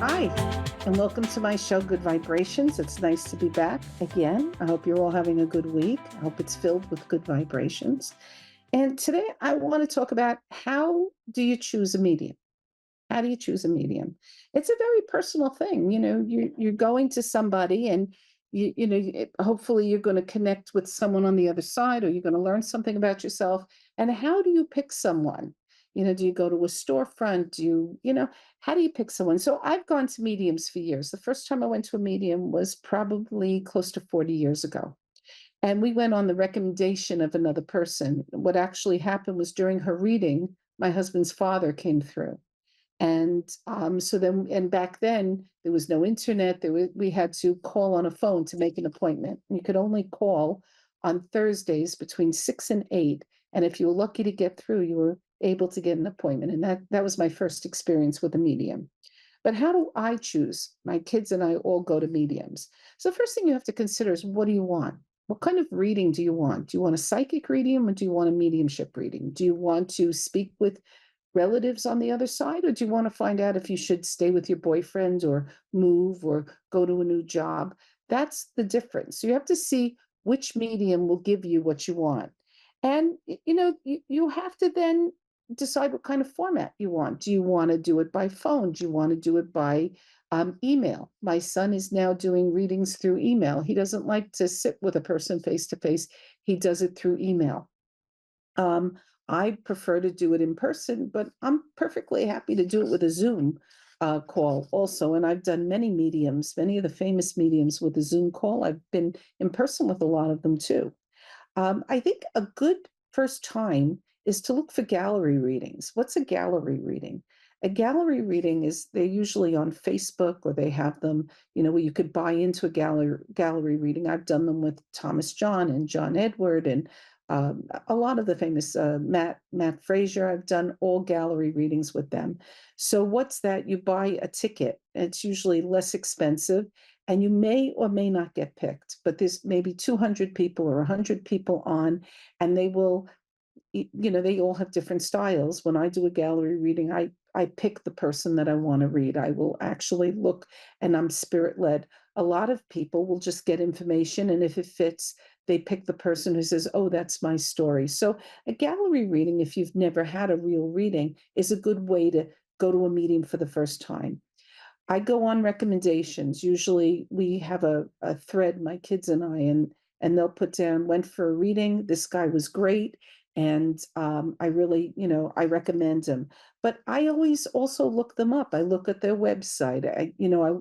Hi, and welcome to my show, Good Vibrations. It's nice to be back again. I hope you're all having a good week. I hope it's filled with good vibrations. And today I want to talk about how do you choose a medium? How do you choose a medium? It's a very personal thing. You're going to somebody and hopefully you're going to connect with someone on the other side or you're going to learn something about yourself. And how do you pick someone? Do you go to a storefront? How do you pick someone? So I've gone to mediums for years. The first time I went to a medium was probably close to 40 years ago. And we went on the recommendation of another person. What actually happened was during her reading, my husband's father came through. And back then there was no internet. We had to call on a phone to make an appointment. You could only call on Thursdays between 6 and 8. And if you were lucky to get through, you were able to get an appointment. And that was my first experience with a medium. But how do I choose? My kids and I all go to mediums. So the first thing you have to consider is, what do you want? What kind of reading do you want? Do you want a psychic reading or do you want a mediumship reading? Do you want to speak with relatives on the other side, or do you want to find out if you should stay with your boyfriend or move or go to a new job? That's the difference. So you have to see which medium will give you what you want. And you have to then decide what kind of format you want. Do you want to do it by phone? Do you want to do it by email? My son is now doing readings through email. He doesn't like to sit with a person face to face. He does it through email. Um, I prefer to do it in person, but I'm perfectly happy to do it with a Zoom call also. And I've done many mediums, many of the famous mediums with a Zoom call. I've been in person with a lot of them too. I think a good first time is to look for gallery readings. What's a gallery reading? A gallery reading is they're usually on Facebook or they have them, where you could buy into a gallery reading. I've done them with Thomas John and John Edward and a lot of the famous Matt Frazier. I've done all gallery readings with them. So what's that? You buy a ticket. It's usually less expensive and you may or may not get picked, but there's maybe 200 people or 100 people on, and they will, they all have different styles. When I do a gallery reading, I pick the person that I want to read. I will actually look, and I'm spirit led. A lot of people will just get information, and if it fits, they pick the person who says, "Oh, that's my story." So a gallery reading, if you've never had a real reading, is a good way to go to a meeting for the first time. I go on recommendations. Usually we have a thread, my kids and I, and they'll put down, went for a reading. This guy was great. And I really, I recommend him. But I always also look them up. I look at their website. I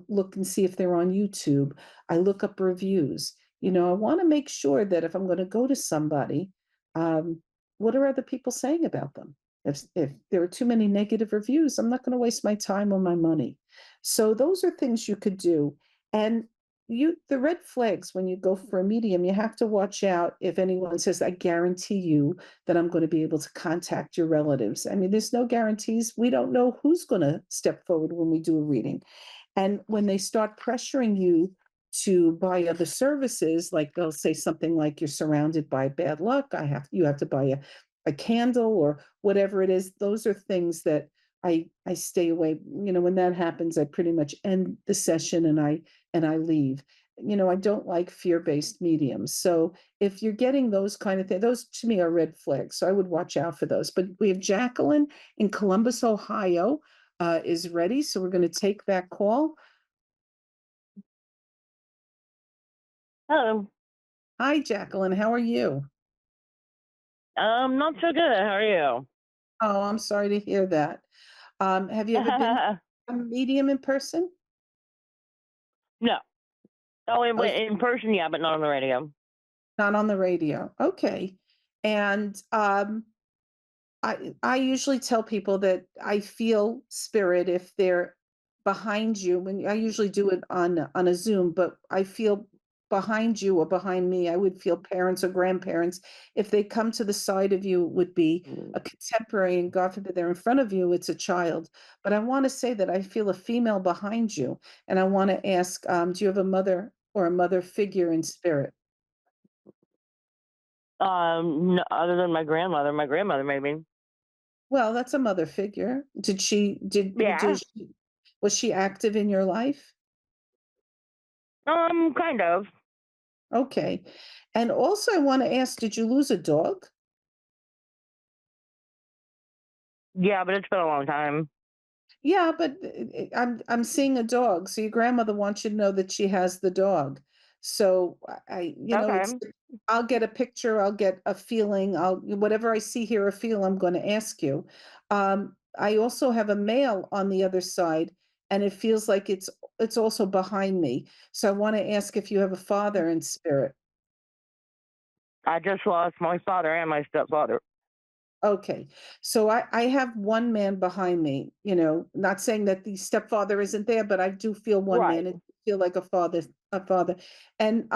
look and see if they're on YouTube. I look up reviews. I want to make sure that if I'm going to go to somebody, um, what are other people saying about them? If there are too many negative reviews, I'm not going to waste my time or my money. So those are things you could do. And the red flags when you go for a medium, you have to watch out if anyone says, "I guarantee you that I'm going to be able to contact your relatives." I mean, there's no guarantees. We don't know who's going to step forward when we do a reading. And when they start pressuring you to buy other services, like they'll say something like, "You're surrounded by bad luck. You have to buy a candle," or whatever it is. Those are things that I stay away. When that happens, I pretty much end the session and I leave. I don't like fear-based mediums. So if you're getting those kind of things, those to me are red flags. So I would watch out for those. But we have Jacqueline in Columbus, Ohio, is ready. So we're going to take that call. Oh, Hi, Jacqueline. How are you? not so good. How are you? Oh, I'm sorry to hear that. Have you ever been to a medium in person? No. Oh, Oh, in person, yeah, but not on the radio. not on the radio. Okay. And I usually tell people that I feel spirit if they're behind you. When I usually do it on a Zoom, but I feel behind you or behind me, I would feel parents or grandparents. If they come to the side of you, it would be a contemporary, and God forbid they're in front of you, it's a child. But I want to say that I feel a female behind you, and I want to ask, do you have a mother or a mother figure in spirit? No, other than my grandmother maybe. Well, that's a mother figure. Did she did Yeah. does she Was she active in your life? Kind of. Okay. And also, I want to ask, did you lose a dog? Yeah, but it's been a long time. Yeah, but I'm seeing a dog. So your grandmother wants you to know that she has the dog. So it's Okay. I'll get a picture, I'll get a feeling, I'll whatever I see, hear, or feel, I'm going to ask you. I also have a male on the other side, and it feels like it's also behind me. So I want to ask if you have a father in spirit. I just lost my father and my stepfather. Okay. So I have one man behind me, not saying that the stepfather isn't there, but I do feel one Right. man. It feel like a father. And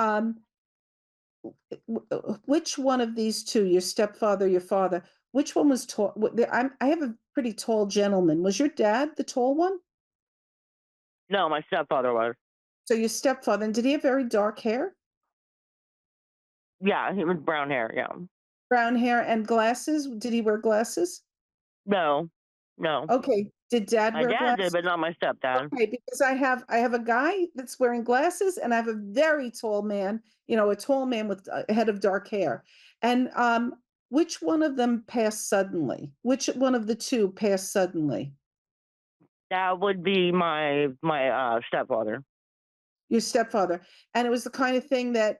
which one of these two, your stepfather, your father, which one was tall? I have a pretty tall gentleman. Was your dad the tall one? No, my stepfather was. So your stepfather, and did he have very dark hair, Yeah, he was brown hair. Yeah. brown hair, and glasses? Did he wear glasses? No, no. Okay. Did dad My wear dad did, glasses? but not my stepdad. Okay, because I have a guy that's wearing glasses, and I have a very tall man, a tall man with a head of dark hair. And which one of them passed suddenly? Which one of the two passed suddenly? That would be my stepfather. Your stepfather. And it was the kind of thing that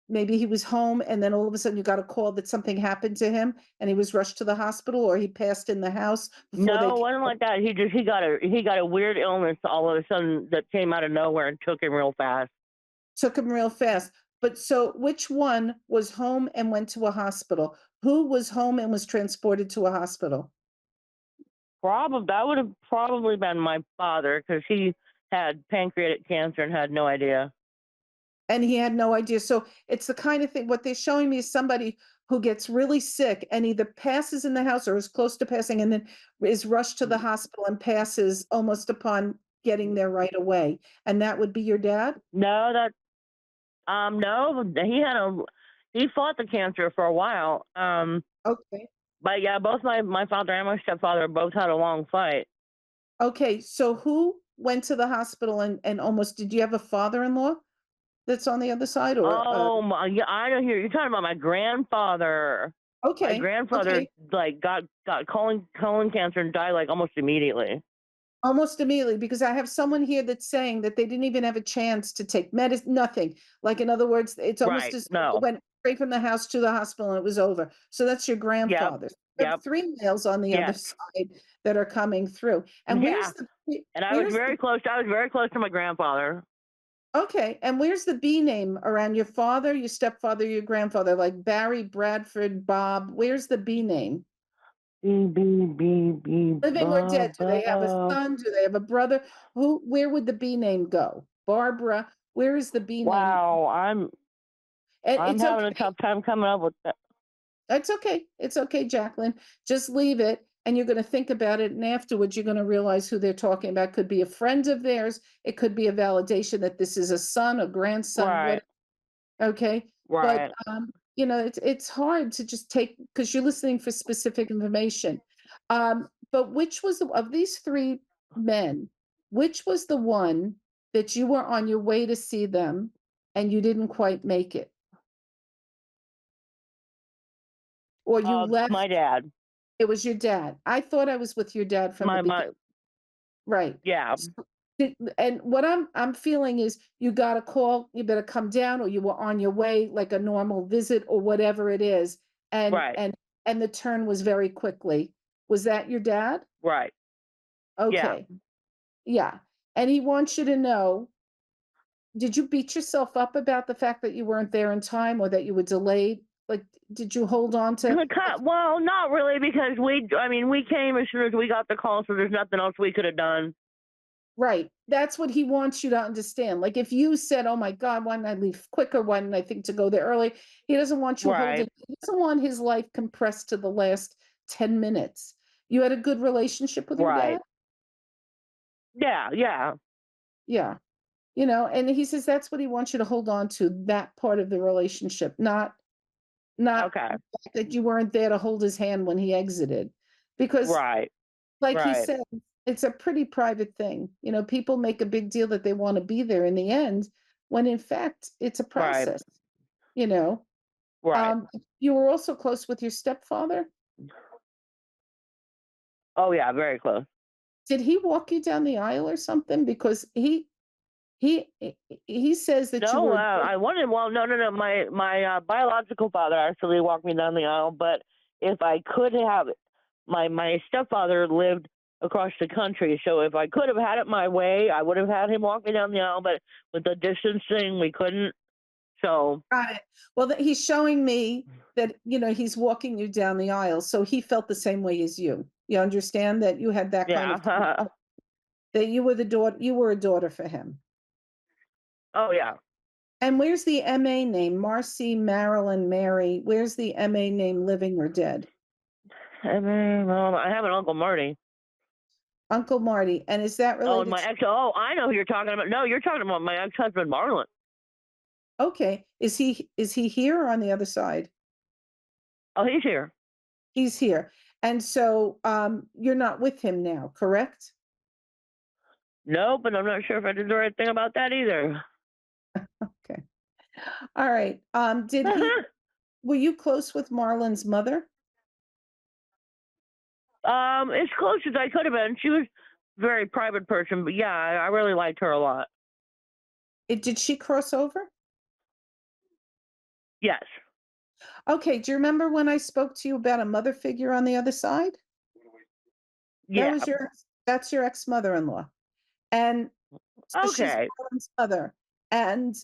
maybe he was home, and then all of a sudden you got a call that something happened to him, and he was rushed to the hospital, or he passed in the house before they No, it came. wasn't like that. He got a weird illness all of a sudden that came out of nowhere and took him real fast. Took him real fast. But so which one was home and went to a hospital? Who was home and was transported to a hospital? Probably that would have probably been my father because he had pancreatic cancer and had no idea. And he had no idea. So it's the kind of thing, what they're showing me is somebody who gets really sick and either passes in the house or is close to passing and then is rushed to the hospital and passes almost upon getting there right away. And that would be your dad? No, no, he fought the cancer for a while. Okay. But yeah, both my father and my stepfather both had a long fight. Okay. So who went to the hospital and almost, did you have a father-in-law that's on the other side or Oh my, yeah, I don't hear you talking about my grandfather. My okay. grandfather Okay. like got colon cancer and died like almost immediately. Almost immediately, because I have someone here that's saying that they didn't even have a chance to take medicine, nothing. Like, in other words, it's almost Right. as if it No. went straight from the house to the hospital and it was over. So that's your Yep. grandfather. You have Yep. three males on the other Yes. side that are coming through. And Yeah. And where's the I was very close to my grandfather. okay, and where's the B name around your father, your stepfather, your grandfather, like Barry, Bradford, Bob? Where's the B name? Beep beep beep beep Living or dead? Do they have a Baba. son? Do they have a brother? Where would the B name go? Barbara, where is the B name? Wow, And I'm it's having a okay. tough time coming up with that. It's okay. It's okay, Jacqueline. Just leave it and you're going to think about it. And afterwards, you're going to realize who they're talking about. Could be a friend of theirs. It could be a validation that this is a son, a grandson, Right. what, okay? But Right. it's hard to just take because you're listening for specific information. But which was of these three men, which was the one that you were on your way to see them and you didn't quite make it? Or you My left? dad. It was your dad. I thought I was with your dad from the beginning. My Right. yeah. So, and what I'm feeling is you got a call, you better come down, or you were on your way, like a normal visit or whatever it is, and Right. and and the turn was very quickly. Was that your dad? Right. Yeah. Okay. Yeah. And he wants you to know, did you beat yourself up about the fact that you weren't there in time or that you were delayed? Like, did you hold on to like, Well, not really because we came as soon as we got the call, so there's nothing else we could have done. right. That's what he wants you to understand. Like if you said, "Oh my God, why didn't I leave quicker? Why didn't I think to go there early?" He doesn't want you holding, Right. he doesn't want his life compressed to the last 10 minutes. You had a good relationship with your dad? Right. Yeah. Yeah. Yeah. And he says that's what he wants you to hold on to, that part of the relationship, not Okay. the fact that you weren't there to hold his hand when he exited. Because Right. like he Right. said, it's a pretty private thing. You know, people make a big deal that they want to be there in the end, when in fact it's a Right. process, you know. Right. Um, you were also close with your stepfather. Oh yeah, very close. Did he walk you down the aisle or something? Because he says that you No, were I wanted. Well, no, no, no. My biological father actually walked me down the aisle, but if I could have, my stepfather lived across the country, so if I could have had it my way, I would have had him walk me down the aisle. But with the distance thing, we couldn't. So got it. Well, that he's showing me that, you know, he's walking you down the aisle, so he felt the same way as you. You understand that you had that kind of yeah. that you were a daughter for him. Oh yeah. And where's the MA name? Marcy, Marilyn, Mary. Where's the MA name, living or dead? I mean, I have an uncle Marty. Uncle Marty. And is that Oh, and related my to, ex. Oh, I know who you're talking about. No, you're talking about my ex-husband Marlon. okay. Is he here or on the other side? Oh, he's here. He's here. And so you're not with him now, correct? No, but I'm not sure if I did the right thing about that either. Okay. All right. Did he were you close with Marlon's mother? As close as I could have been. She was a very private person, but yeah, I really liked her a lot. Did she cross over? Yes. Okay. Do you remember when I spoke to you about a mother figure on the other side? That Yeah. was that's your ex-mother-in-law. And so she's Okay. Marlon's mother. And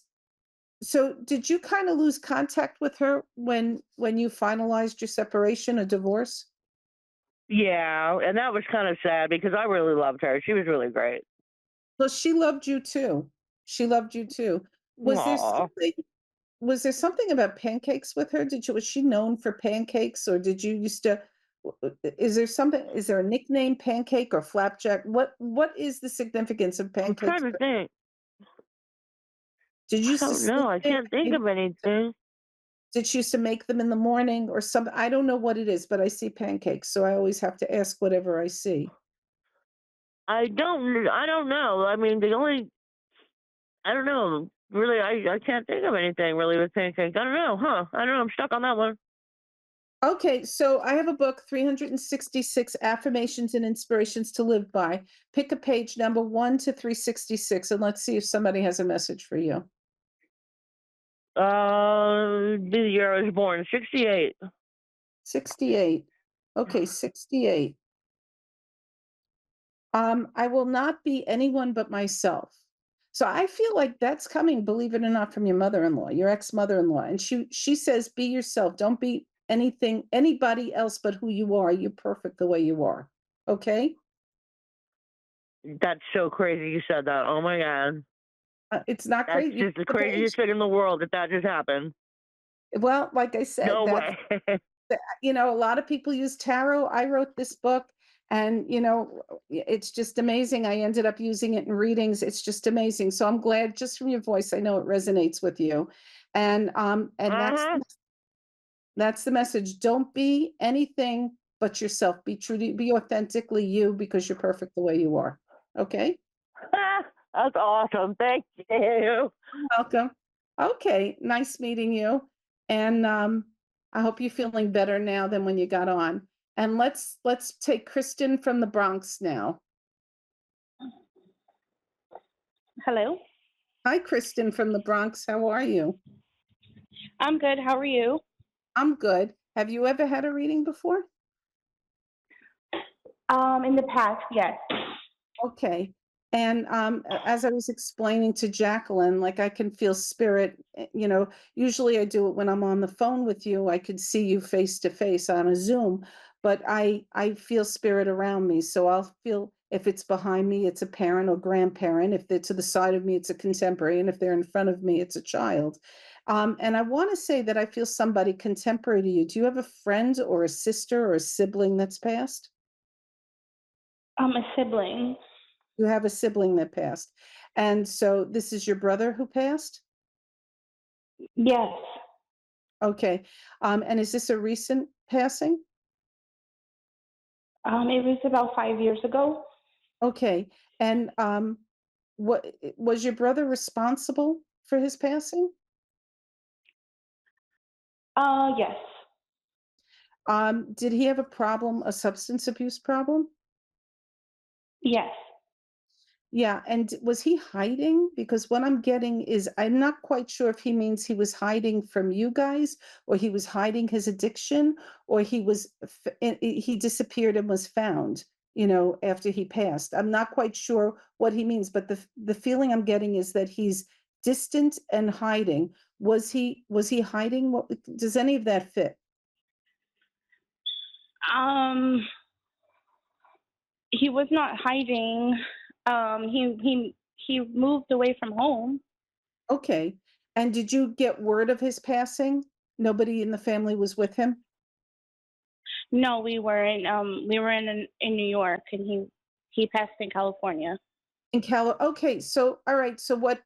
so did you kind of lose contact with her when you finalized your separation or divorce? Yeah, and that was kind of sad because I really loved her. She was really great. Well, she loved you too. She loved you too. Was there Aw. something was there something about pancakes with her? Was she known for pancakes, or did you used to is there a nickname, pancake or flapjack? What is the significance of I'm trying pancakes? to think. Did you I used to don't know. sleep I there? can't think Maybe of anything. did she used to make them in the morning or some I don't know what it is, but I see pancakes, so I always have to ask whatever I see. I don't know. I mean, the only I don't know. Really, I can't think of anything really with pancakes. I don't know, huh? I don't know. I'm stuck on that one. Okay, so I have a book, 366 Affirmations and Inspirations to Live By. Pick a page number 1 to 366, and let's see if somebody has a message for you. The year I was born, 68. 68. Okay, 68. I will not be anyone but myself. So I feel like that's coming, believe it or not, from your mother-in-law, your ex-mother-in-law. And she says, be yourself. Don't be anybody else but who you are. You're perfect the way you are. Okay? That's so crazy you said that. Oh my god. It's not That's crazy. You just the the craziest page. thing in the world if that just happened. Well, like I said, No that's way. you know, a lot of people use tarot. I wrote this book and you know, it's just amazing. I ended up using it in readings. It's just amazing. So I'm glad just from your voice, I know it resonates with you. And Uh-huh. that's the message. Don't be anything but yourself. Be true to be authentically you because you're perfect the way you are. Okay? That's awesome. Thank you. Welcome. Okay, nice meeting you. And I hope you're feeling better now than when you got on. And let's take Kristen from the Bronx now. Hello. Hi, Kristen from the Bronx. How are you? I'm good. How are you? I'm good. Have you ever had a reading before? In the past, yes. Okay. And as I was explaining to Jacqueline, like I can feel spirit, you know, usually I do it when I'm on the phone with you. I could see you face to face on a Zoom, but I feel spirit around me. So I'll feel if it's behind me, it's a parent or grandparent. If they're to the side of me, it's a contemporary. And if they're in front of me, it's a child. And I want to say that I feel somebody contemporary to you. Do you have a friend or a sister or a sibling that's passed? A sibling. You have a sibling that passed. And so this is your brother who passed? Yes. Okay. And is this a recent passing? It was about 5 years ago. Okay. And what was your brother responsible for his passing? Yes. Did he have a problem, a substance abuse problem? Yes. Yeah, and was he hiding? Because what I'm getting is I'm not quite sure if he means he was hiding from you guys, or he was hiding his addiction, or he disappeared and was found, after he passed. I'm not quite sure what he means, but the feeling I'm getting is that he's distant and hiding. Was he hiding? What does any of that fit? Um, he was not hiding. He moved away from home. Okay. And did you get word of his passing? Nobody in the family was with him? No, we were in New York, and he passed in California. In Cali Okay, so all right, so what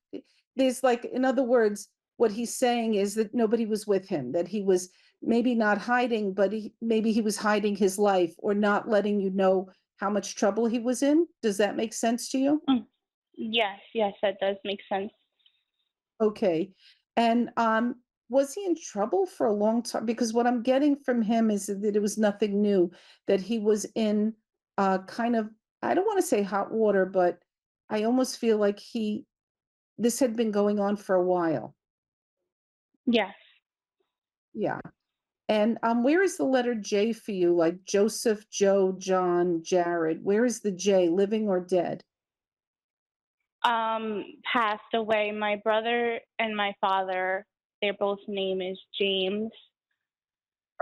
there's like in other words, what he's saying is that nobody was with him, that he was maybe not hiding, but maybe he was hiding his life or not letting you know how much trouble he was in. Does that make sense to you? Mm. Yes, yes, that does make sense. Okay. And was he in trouble for a long time? Because what I'm getting from him is that it was nothing new, that he was in kind of, I don't want to say hot water, but I almost feel like this had been going on for a while. Yes. Yeah. And where is the letter J for you? Like Joseph, Joe, John, Jared. Where is the J, living or dead? Passed away. My brother and my father, their both name is James.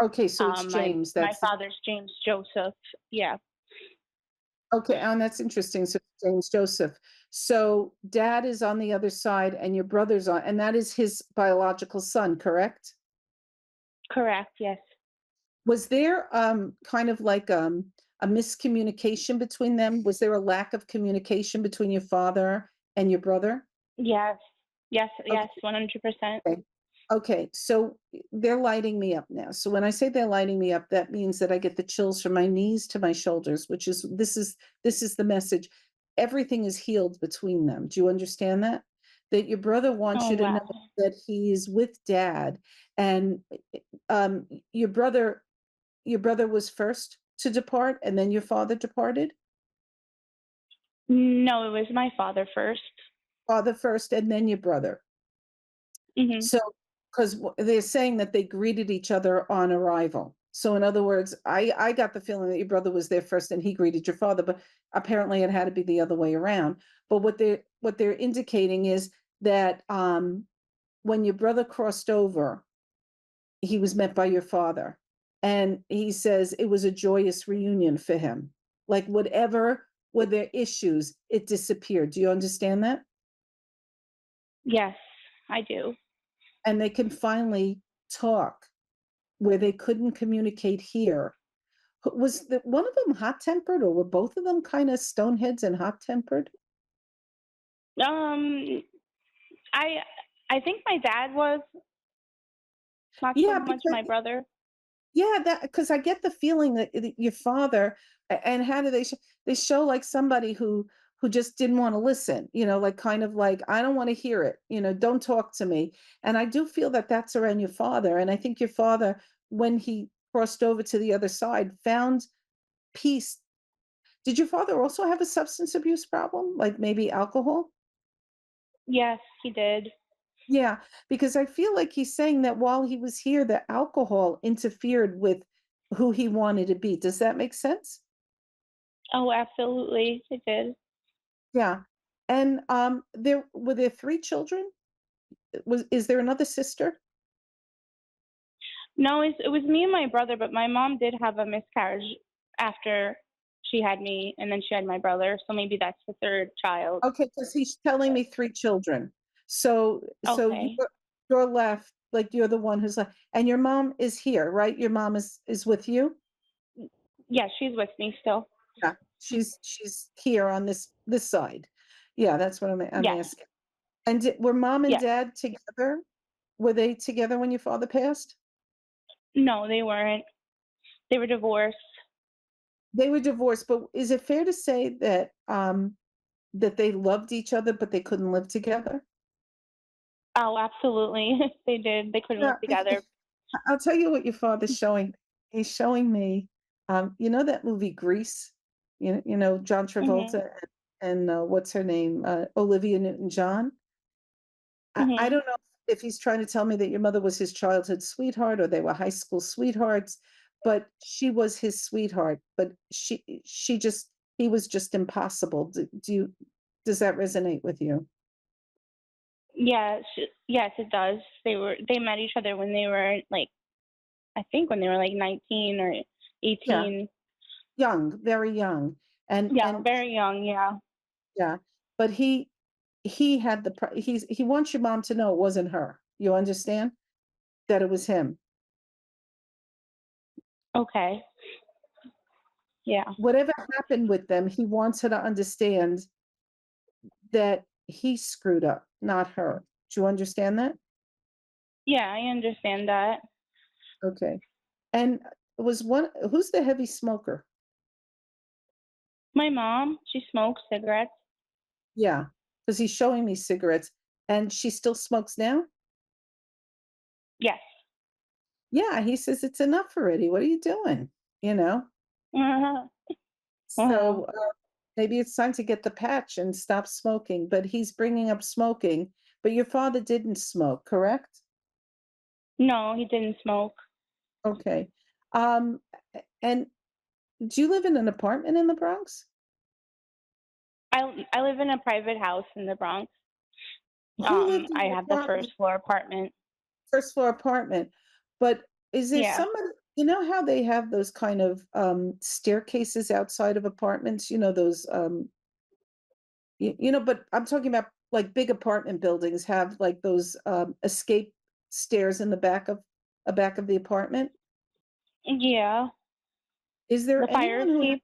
Okay, so it's James. My That's father's James Joseph. Yeah. okay, and that's interesting. So James Joseph. So dad is on the other side and your brother's on, and that is his biological son, correct? Correct. Yes. Was there kind of like a miscommunication between them? Was there a lack of communication between your father and your brother? Yes. Yes. Okay. Yes. 100%. Okay. Okay, so they're lighting me up now. So when I say they're lighting me up, that means that I get the chills from my knees to my shoulders, which is this is the message. Everything is healed between them. Do you understand that? That your brother wants Oh you to know wow. that he's with dad, and um your brother your brother was first to depart and then your father departed? No, it was my father first. Father first and then your brother. Mhm. So, because they're saying that they greeted each other on arrival. So, in other words, I got the feeling that your brother was there first and he greeted your father, but apparently it had to be the other way around. But what they're indicating is that when your brother crossed over, he was met by your father, and he says it was a joyous reunion for him. Like whatever were their issues, it disappeared. Do you understand that? Yes, I do. And they can finally talk where they couldn't communicate here. Was one of them hot-tempered, or were both of them kinda stoneheads and hot-tempered? Um, I I think my dad was, not so Yeah, much because my brother. yeah, that because I get the feeling that your father and how do they show like somebody who just didn't wanna listen, like, kind of like, "I don't wanna hear it," "Don't talk to me." And I do feel that that's around your father, and I think your father, when he crossed over to the other side, found peace. Did your father also have a substance abuse problem, like maybe alcohol? Yes, he did. Yeah, because I feel like he's saying that while he was here, the alcohol interfered with who he wanted to be. Does that make sense? Oh, absolutely, it did. Yeah. And there were there three children? Is there another sister? No, it was me and my brother, but my mom did have a miscarriage after she had me, and then she had my brother, so maybe that's the third child. Okay, because he's telling me three children. So Okay. you're left, like you're the one who's left, and your mom is here, right? Your mom is with you? Yeah, she's with me still. Yeah, she's here on this side. Yeah, that's what I'm Yes. asking. And were mom and Yes. dad together? Were they together when your father passed? No, they weren't. They were divorced. They were divorced, but is it fair to say that, that they loved each other, but they couldn't live together? Oh, absolutely. They did. They couldn't Yeah, live together. I'll tell you what your father's showing. He's showing me, you know that movie Grease? John Mhm. Travolta and, what's her name? Olivia Newton-John? I Mhm. don't know if he's trying to tell me that your mother was his childhood sweetheart or they were high school sweethearts, but she was his sweetheart, but she just he was just impossible. Does that resonate with you? Yes, it does. They met each other when they were like, I think when they were like 19 or Yeah, 18. young, very young. And Yeah, and very young. Yeah. yeah, but he had he wants your mom to know it wasn't her. You understand? That it was him. Okay. Yeah. Whatever happened with them, he wants her to understand that he screwed up, not her. Do you understand that? Yeah, I understand that. Okay. And was one who's the heavy smoker? My mom, she smokes cigarettes. Yeah, because he's showing me cigarettes, and she still smokes now? Yes. Yeah, he says, "It's enough already. What are you doing?" You know? Uh-huh. Uh-huh. So, maybe it's time to get the patch and stop smoking, but he's bringing up smoking, but your father didn't smoke, correct? No, he didn't smoke. Okay. And do you live in an apartment in the Bronx? I live in a private house in the Bronx. Who lived in I the have the first apartment? floor apartment. First floor apartment, but is there Yeah. somebody you know how they have those kind of, staircases outside of apartments? You know, those, but I'm talking about, like, big apartment buildings have, like, those, escape stairs in the back of the apartment? Yeah. Is there The fire anyone who escape.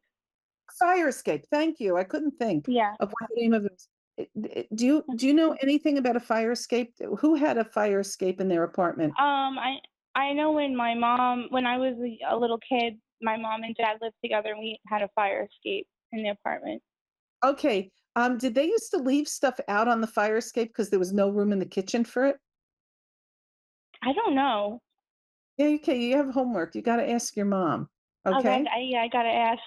fire escape, thank you, I couldn't think Yeah. of what the name of it is. Do you know anything about a fire escape? Who had a fire escape in their apartment? I know when I was a little kid, my mom and dad lived together and we had a fire escape in the apartment. Okay, did they used to leave stuff out on the fire escape because there was no room in the kitchen for it? I don't know. Yeah, okay, you have homework, you gotta ask your mom, Okay, okay? yeah, I gotta ask.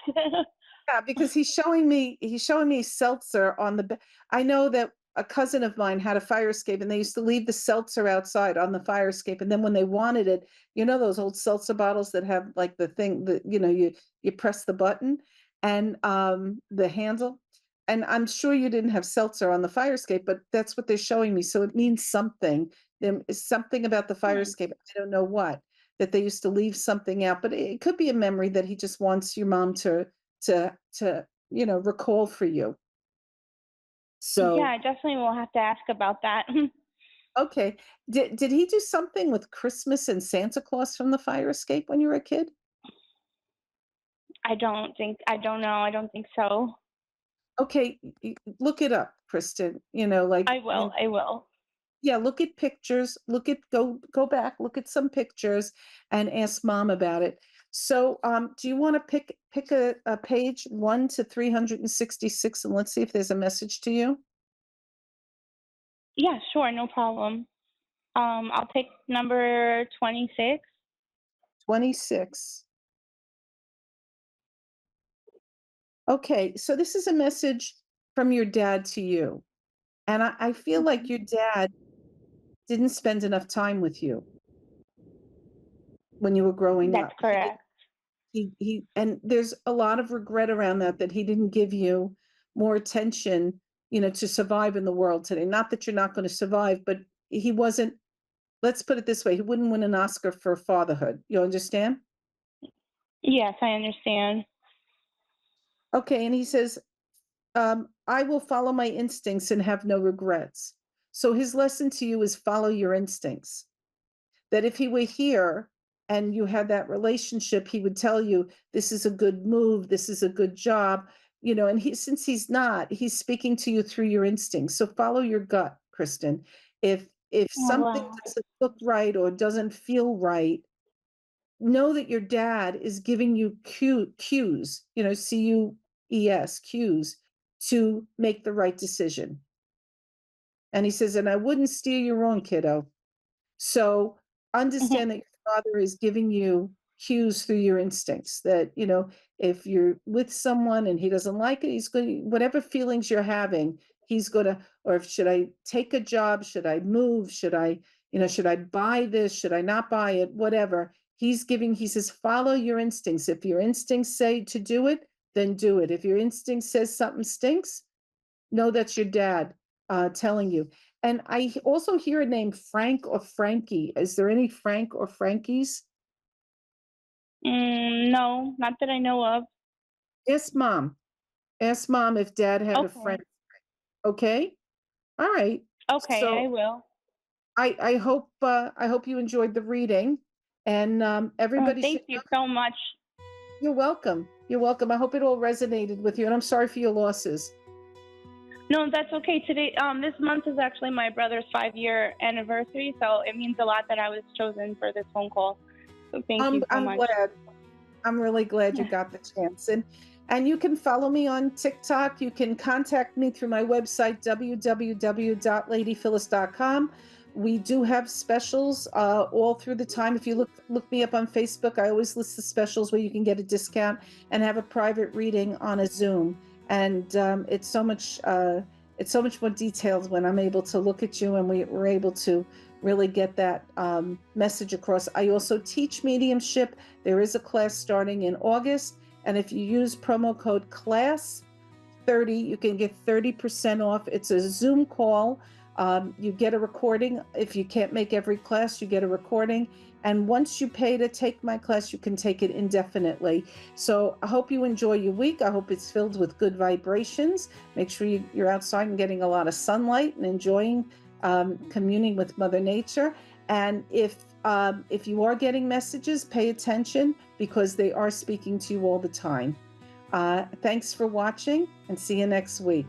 Yeah, because he's showing me seltzer on the I know that a cousin of mine had a fire escape, and they used to leave the seltzer outside on the fire escape, and then when they wanted it, those old seltzer bottles that have, like, the thing that, you press the button and, the handle? And I'm sure you didn't have seltzer on the fire escape, but that's what they're showing me, so it means something. There is something about the fire Hmm. escape, I don't know what, that they used to leave something out, but it could be a memory that he just wants your mom to recall for you. Yeah, So, I definitely will have to ask about that. okay. Did he do something with Christmas and Santa Claus from the fire escape when you were a kid? I don't know. I don't think so. Okay, look it up, Kristen. I will. I will. Yeah, look at pictures, go back, look at some pictures and ask mom about it. So, do you want to pick a page 1 to 366 and let's see if there's a message to you? Yeah, sure, no problem. I'll pick number 26. 26. Okay, so this is a message from your dad to you. And I feel like Mhm. your dad didn't spend enough time with you when you were growing That's up. He didn't correct. and there's a lot of regret around that he didn't give you more attention, to survive in the world today. Not that you're not gonna survive, but he wasn't let's put it this way, he wouldn't win an Oscar for fatherhood. You understand? Yes, I understand. Okay, and he says, I will follow my instincts and have no regrets. So his lesson to you is follow your instincts. That if he were here and you had that relationship, he would tell you, this is a good move, this is a good job, and since he's not, he's speaking to you through your instincts. So follow your gut, Kristen. If Oh, something wow. doesn't look right or doesn't feel right, know that your dad is giving you cues, cues, cues to make the right decision. And he says, and I wouldn't steer you wrong, kiddo. So Mhm. understand that your father is giving you cues through your instincts that, if you're with someone and he doesn't like it, he's going to, whatever feelings you're having, he's going to, or if, should I take a job? Should I move? Should I buy this? Should I not buy it? Whatever. He says, follow your instincts. If your instincts say to do it, then do it. If your instinct says something stinks, no, that's your dad telling you. And I also hear a name Frank or Frankie. Is there any Frank or Frankies? No, not that I know of. Ask mom. Ask mom if dad had a Okay. friend. Okay. All right. Okay, I So will. I hope you enjoyed the reading, and everybody should Thank you know. so much. You're welcome. You're welcome. I hope it all resonated with you, and I'm sorry for your losses. No, that's okay. Today, this month is actually my brother's 5-year anniversary, so it means a lot that I was chosen for this phone call. So thank you so I'm much. glad. I'm really glad you got the chance. And you can follow me on TikTok. You can contact me through my website, www.ladyphyllis.com. We do have specials all through the time. If you look me up on Facebook, I always list the specials where you can get a discount and have a private reading on a Zoom. And it's so much more detailed when I'm able to look at you and we're able to really get that message across. I also teach mediumship. There is a class starting in August, and if you use promo code CLASS30, you can get 30% off. It's a Zoom call. You get a recording. If you can't make every class, you get a recording. And once you pay to take my class, you can take it indefinitely. So I hope you enjoy your week. I hope it's filled with good vibrations. Make sure you're outside and getting a lot of sunlight and enjoying communing with Mother Nature. And if you are getting messages, pay attention because they are speaking to you all the time. Thanks for watching, and see you next week.